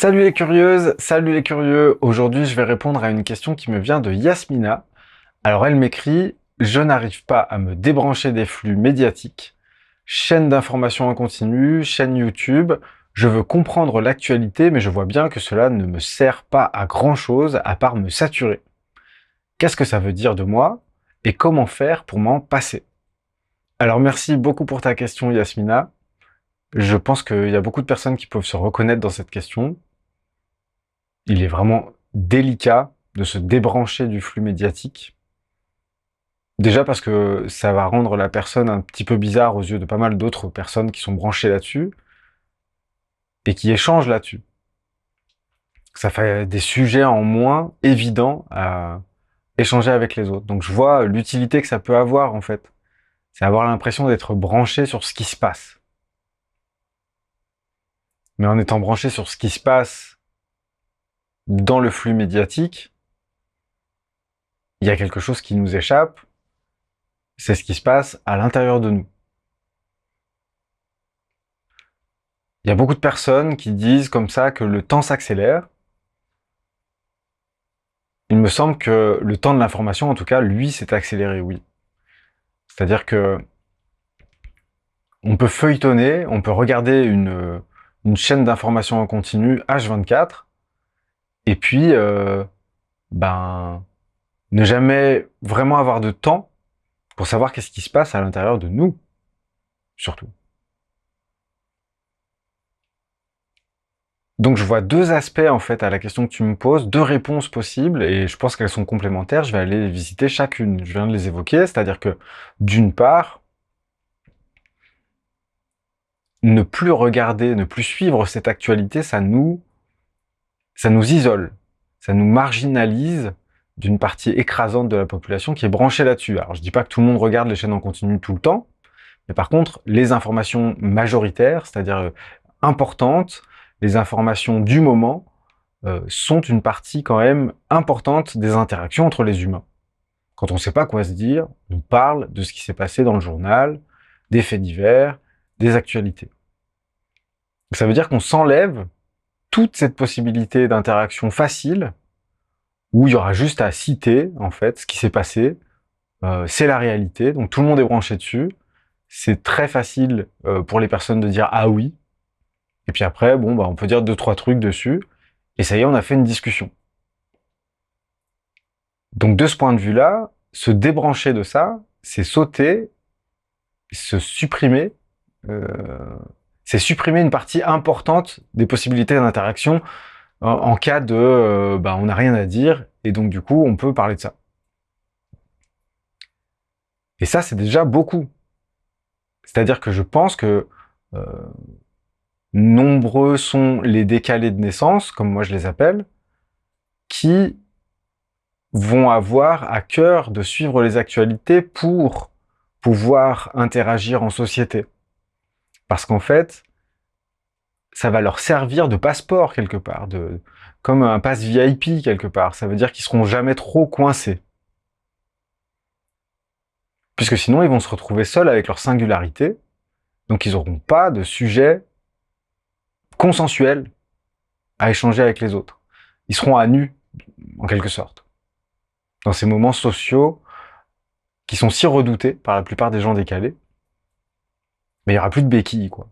Salut les curieuses, salut les curieux. Aujourd'hui, je vais répondre à une question qui me vient de Yasmina. Alors, elle m'écrit: je n'arrive pas à me débrancher des flux médiatiques. Chaîne d'information en continu, chaîne YouTube. Je veux comprendre l'actualité, mais je vois bien que cela ne me sert pas à grand chose à part me saturer. Qu'est-ce que ça veut dire de moi et comment faire pour m'en passer? Alors, merci beaucoup pour ta question, Yasmina. Je pense qu'il y a beaucoup de personnes qui peuvent se reconnaître dans cette question. Il est vraiment délicat de se débrancher du flux médiatique. Déjà parce que ça va rendre la personne un petit peu bizarre aux yeux de pas mal d'autres personnes qui sont branchées là-dessus et qui échangent là-dessus. Ça fait des sujets en moins évidents à échanger avec les autres. Donc je vois l'utilité que ça peut avoir en fait. C'est avoir l'impression d'être branché sur ce qui se passe. Mais en étant branché sur ce qui se passe dans le flux médiatique, il y a quelque chose qui nous échappe, c'est ce qui se passe à l'intérieur de nous. Il y a beaucoup de personnes qui disent comme ça que le temps s'accélère. Il me semble que le temps de l'information, en tout cas, lui, s'est accéléré, oui. C'est-à-dire que on peut feuilletonner, on peut regarder une chaîne d'information en continu H24, et puis ben, ne jamais vraiment avoir de temps pour savoir qu'est-ce qui se passe à l'intérieur de nous, surtout. Donc je vois deux aspects en fait à la question que tu me poses, deux réponses possibles, et je pense qu'elles sont complémentaires. Je vais aller les visiter chacune. Je viens de les évoquer, c'est-à-dire que d'une part, ne plus regarder, ne plus suivre cette actualité, ça nous isole, ça nous marginalise d'une partie écrasante de la population qui est branchée là-dessus. Alors je dis pas que tout le monde regarde les chaînes en continu tout le temps, mais par contre, les informations majoritaires, c'est-à-dire importantes, les informations du moment, sont une partie quand même importante des interactions entre les humains. Quand on ne sait pas quoi se dire, on parle de ce qui s'est passé dans le journal, des faits divers, des actualités. Donc ça veut dire qu'on s'enlève toute cette possibilité d'interaction facile, où il y aura juste à citer, en fait, ce qui s'est passé, c'est la réalité, donc tout le monde est branché dessus, c'est très facile pour les personnes de dire «ah oui», et puis après, bon, bah, on peut dire deux, trois trucs dessus, et ça y est, on a fait une discussion. Donc de ce point de vue-là, se débrancher de ça, c'est sauter, se supprimer, euh, c'est supprimer une partie importante des possibilités d'interaction en cas de, bah, on n'a rien à dire, et donc du coup, on peut parler de ça. Et ça, c'est déjà beaucoup. C'est-à-dire que je pense que euh, nombreux sont les décalés de naissance, comme moi je les appelle, qui vont avoir à cœur de suivre les actualités pour pouvoir interagir en société. Parce qu'en fait, ça va leur servir de passeport quelque part, comme un pass VIP quelque part. Ça veut dire qu'ils seront jamais trop coincés. Puisque sinon, ils vont se retrouver seuls avec leur singularité, donc ils n'auront pas de sujet consensuel à échanger avec les autres. Ils seront à nu, en quelque sorte, dans ces moments sociaux qui sont si redoutés par la plupart des gens décalés, mais il n'y aura plus de béquilles, quoi.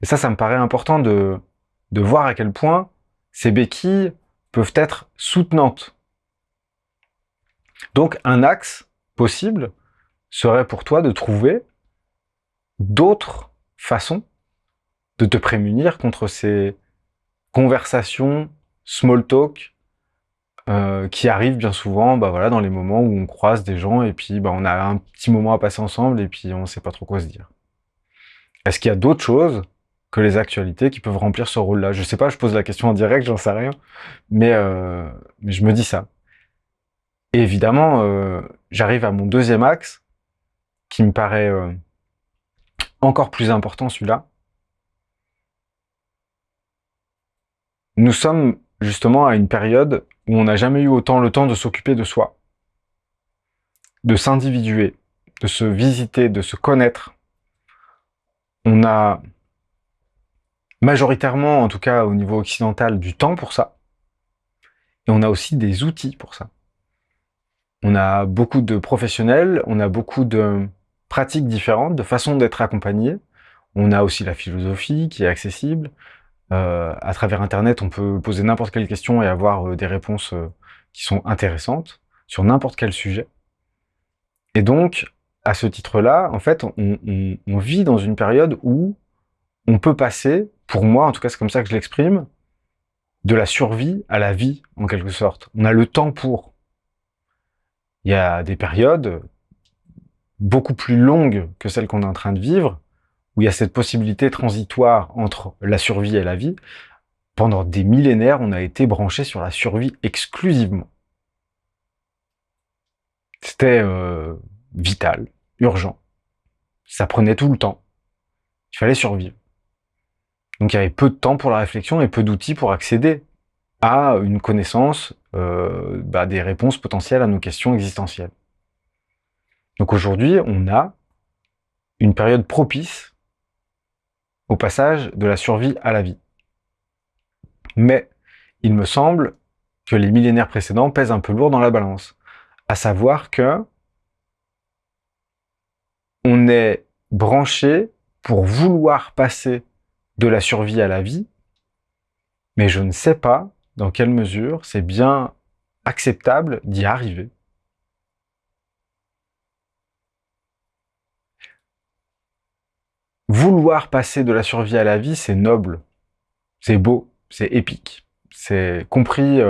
Et ça me paraît important de voir à quel point ces béquilles peuvent être soutenantes. Donc un axe possible serait pour toi de trouver d'autres façons de te prémunir contre ces conversations small talk qui arrivent bien souvent, bah voilà, dans les moments où on croise des gens et puis bah, on a un petit moment à passer ensemble et puis on ne sait pas trop quoi se dire. Est-ce qu'il y a d'autres choses que les actualités qui peuvent remplir ce rôle-là? Je sais pas, je pose la question en direct, j'en sais rien, mais je me dis ça. Et évidemment, j'arrive à mon deuxième axe qui me paraît encore plus important, celui-là. Nous sommes justement à une période où on n'a jamais eu autant le temps de s'occuper de soi, de s'individuer, de se visiter, de se connaître. On a majoritairement, en tout cas au niveau occidental, du temps pour ça. Et on a aussi des outils pour ça. On a beaucoup de professionnels, on a beaucoup de pratiques différentes, de façons d'être accompagné. On a aussi la philosophie qui est accessible. À travers Internet, on peut poser n'importe quelle question et avoir des réponses qui sont intéressantes sur n'importe quel sujet. Et donc, à ce titre-là, en fait, on vit dans une période où on peut passer, pour moi, en tout cas c'est comme ça que je l'exprime, de la survie à la vie, en quelque sorte. On a le temps pour. Il y a des périodes beaucoup plus longues que celles qu'on est en train de vivre, où il y a cette possibilité transitoire entre la survie et la vie. Pendant des millénaires, on a été branché sur la survie exclusivement. C'était vital, urgent. Ça prenait tout le temps. Il fallait survivre. Donc il y avait peu de temps pour la réflexion et peu d'outils pour accéder à une connaissance des réponses potentielles à nos questions existentielles. Donc aujourd'hui, on a une période propice au passage de la survie à la vie. Mais il me semble que les millénaires précédents pèsent un peu lourd dans la balance. À savoir que on est branché pour vouloir passer de la survie à la vie, mais je ne sais pas dans quelle mesure c'est bien acceptable d'y arriver. Vouloir passer de la survie à la vie, c'est noble, c'est beau, c'est épique. C'est compris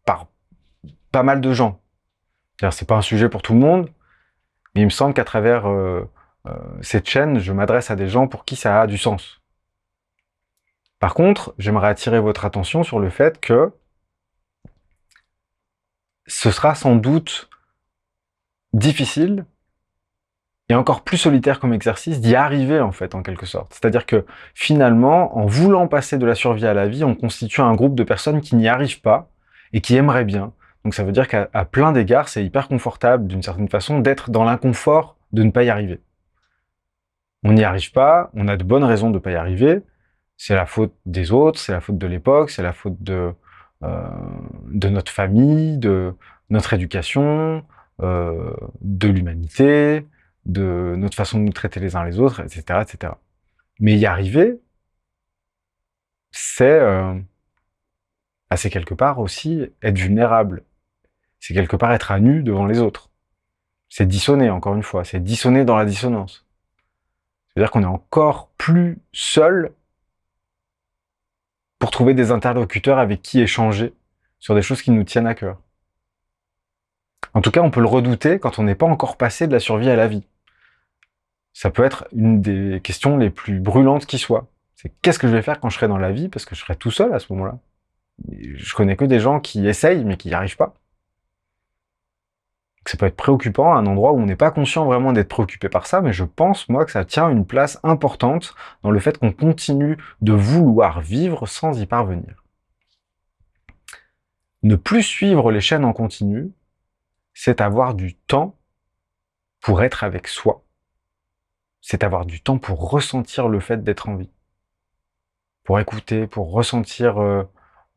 par pas mal de gens. C'est pas un sujet pour tout le monde, mais il me semble qu'à travers cette chaîne, je m'adresse à des gens pour qui ça a du sens. Par contre, j'aimerais attirer votre attention sur le fait que ce sera sans doute difficile et encore plus solitaire comme exercice d'y arriver en fait, en quelque sorte. C'est-à-dire que finalement, en voulant passer de la survie à la vie, on constitue un groupe de personnes qui n'y arrivent pas et qui aimeraient bien. Donc ça veut dire qu'à plein d'égards, c'est hyper confortable d'une certaine façon d'être dans l'inconfort de ne pas y arriver. On n'y arrive pas, on a de bonnes raisons de ne pas y arriver, c'est la faute des autres, c'est la faute de l'époque, c'est la faute de notre famille, de notre éducation, de l'humanité, de notre façon de nous traiter les uns les autres, etc., etc. Mais y arriver, c'est quelque part aussi être vulnérable. C'est quelque part être à nu devant les autres. C'est dissonner, encore une fois, c'est dissonner dans la dissonance. C'est-à-dire qu'on est encore plus seul pour trouver des interlocuteurs avec qui échanger sur des choses qui nous tiennent à cœur. En tout cas, on peut le redouter quand on n'est pas encore passé de la survie à la vie. Ça peut être une des questions les plus brûlantes qui soit. C'est qu'est-ce que je vais faire quand je serai dans la vie, parce que je serai tout seul à ce moment-là. Je connais que des gens qui essayent, mais qui n'y arrivent pas. Donc ça peut être préoccupant à un endroit où on n'est pas conscient vraiment d'être préoccupé par ça, mais je pense, moi, que ça tient une place importante dans le fait qu'on continue de vouloir vivre sans y parvenir. Ne plus suivre les chaînes en continu, c'est avoir du temps pour être avec soi. C'est avoir du temps pour ressentir le fait d'être en vie. Pour écouter, pour ressentir,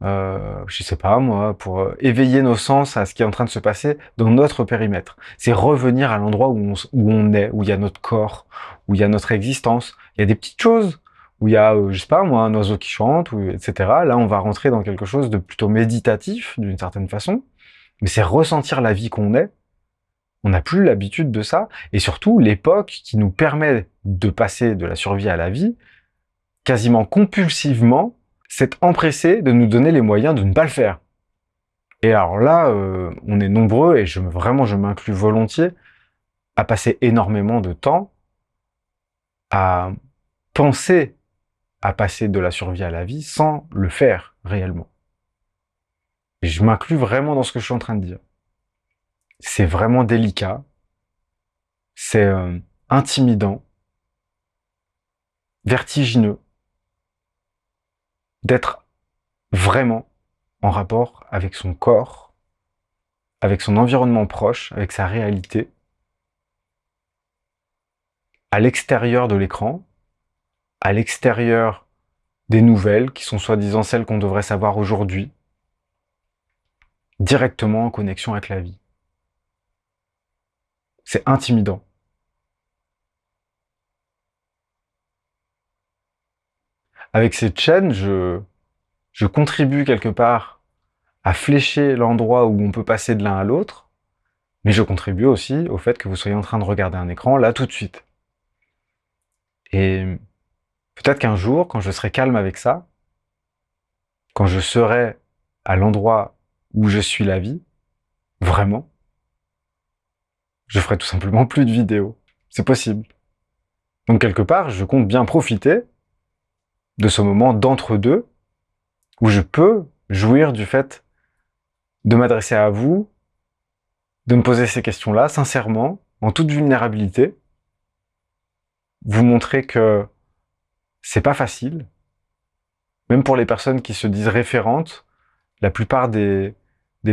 je sais pas moi, pour éveiller nos sens à ce qui est en train de se passer dans notre périmètre. C'est revenir à l'endroit où on est, où il y a notre corps, où il y a notre existence. Il y a des petites choses, où il y a, je sais pas moi, un oiseau qui chante, etc. Là, on va rentrer dans quelque chose de plutôt méditatif, d'une certaine façon. Mais c'est ressentir la vie qu'on est. On n'a plus l'habitude de ça. Et surtout, l'époque qui nous permet de passer de la survie à la vie, quasiment compulsivement, s'est empressé de nous donner les moyens de ne pas le faire. Et alors là, on est nombreux, et vraiment je m'inclus volontiers, à passer énormément de temps à penser à passer de la survie à la vie sans le faire réellement. Et je m'inclus vraiment dans ce que je suis en train de dire. C'est vraiment délicat, c'est intimidant, vertigineux, d'être vraiment en rapport avec son corps, avec son environnement proche, avec sa réalité, à l'extérieur de l'écran, à l'extérieur des nouvelles qui sont soi-disant celles qu'on devrait savoir aujourd'hui, directement en connexion avec la vie. C'est intimidant. Avec cette chaîne, je contribue quelque part à flécher l'endroit où on peut passer de l'un à l'autre, mais je contribue aussi au fait que vous soyez en train de regarder un écran là tout de suite. Et peut-être qu'un jour, quand je serai calme avec ça, quand je serai à l'endroit où je suis la vie, vraiment, je ferai tout simplement plus de vidéos. C'est possible. Donc quelque part, je compte bien profiter de ce moment d'entre-deux où je peux jouir du fait de m'adresser à vous, de me poser ces questions-là, sincèrement, en toute vulnérabilité, vous montrer que c'est pas facile, même pour les personnes qui se disent référentes, la plupart des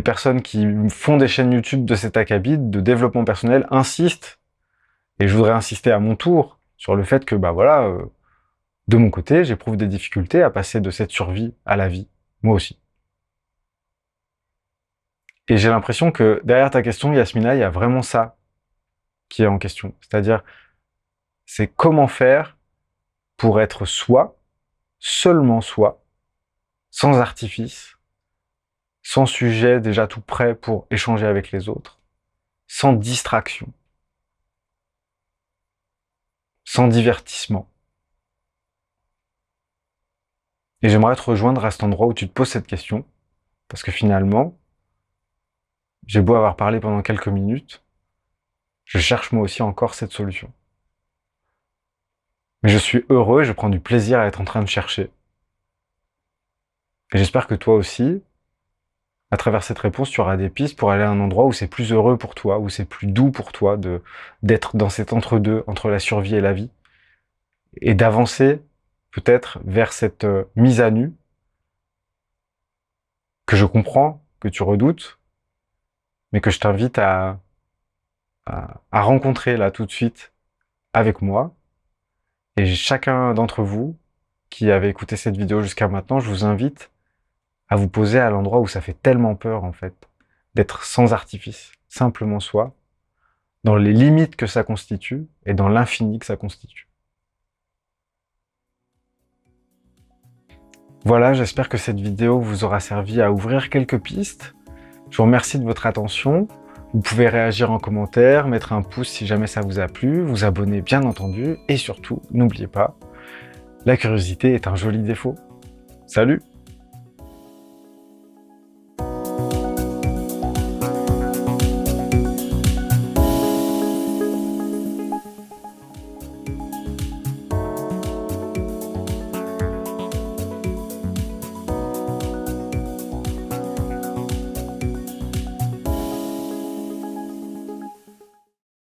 personnes qui font des chaînes YouTube de cet acabit, de développement personnel, insistent, et je voudrais insister à mon tour, sur le fait que, bah voilà, de mon côté, j'éprouve des difficultés à passer de cette survie à la vie, moi aussi. Et j'ai l'impression que derrière ta question, Yasmina, il y a vraiment ça qui est en question. C'est-à-dire, c'est comment faire pour être soi, seulement soi, sans artifice, sans sujet déjà tout prêt pour échanger avec les autres, sans distraction, sans divertissement. Et j'aimerais te rejoindre à cet endroit où tu te poses cette question, parce que finalement, j'ai beau avoir parlé pendant quelques minutes, je cherche moi aussi encore cette solution. Mais je suis heureux et je prends du plaisir à être en train de chercher. Et j'espère que toi aussi, à travers cette réponse, tu auras des pistes pour aller à un endroit où c'est plus heureux pour toi, où c'est plus doux pour toi d'être dans cet entre-deux, entre la survie et la vie, et d'avancer peut-être vers cette mise à nu que je comprends, que tu redoutes, mais que je t'invite à rencontrer là tout de suite avec moi. Et chacun d'entre vous qui avez écouté cette vidéo jusqu'à maintenant, je vous invite à vous poser à l'endroit où ça fait tellement peur en fait, d'être sans artifice, simplement soi, dans les limites que ça constitue et dans l'infini que ça constitue. Voilà, j'espère que cette vidéo vous aura servi à ouvrir quelques pistes. Je vous remercie de votre attention. Vous pouvez réagir en commentaire, mettre un pouce si jamais ça vous a plu, vous abonner bien entendu, et surtout, n'oubliez pas, la curiosité est un joli défaut. Salut!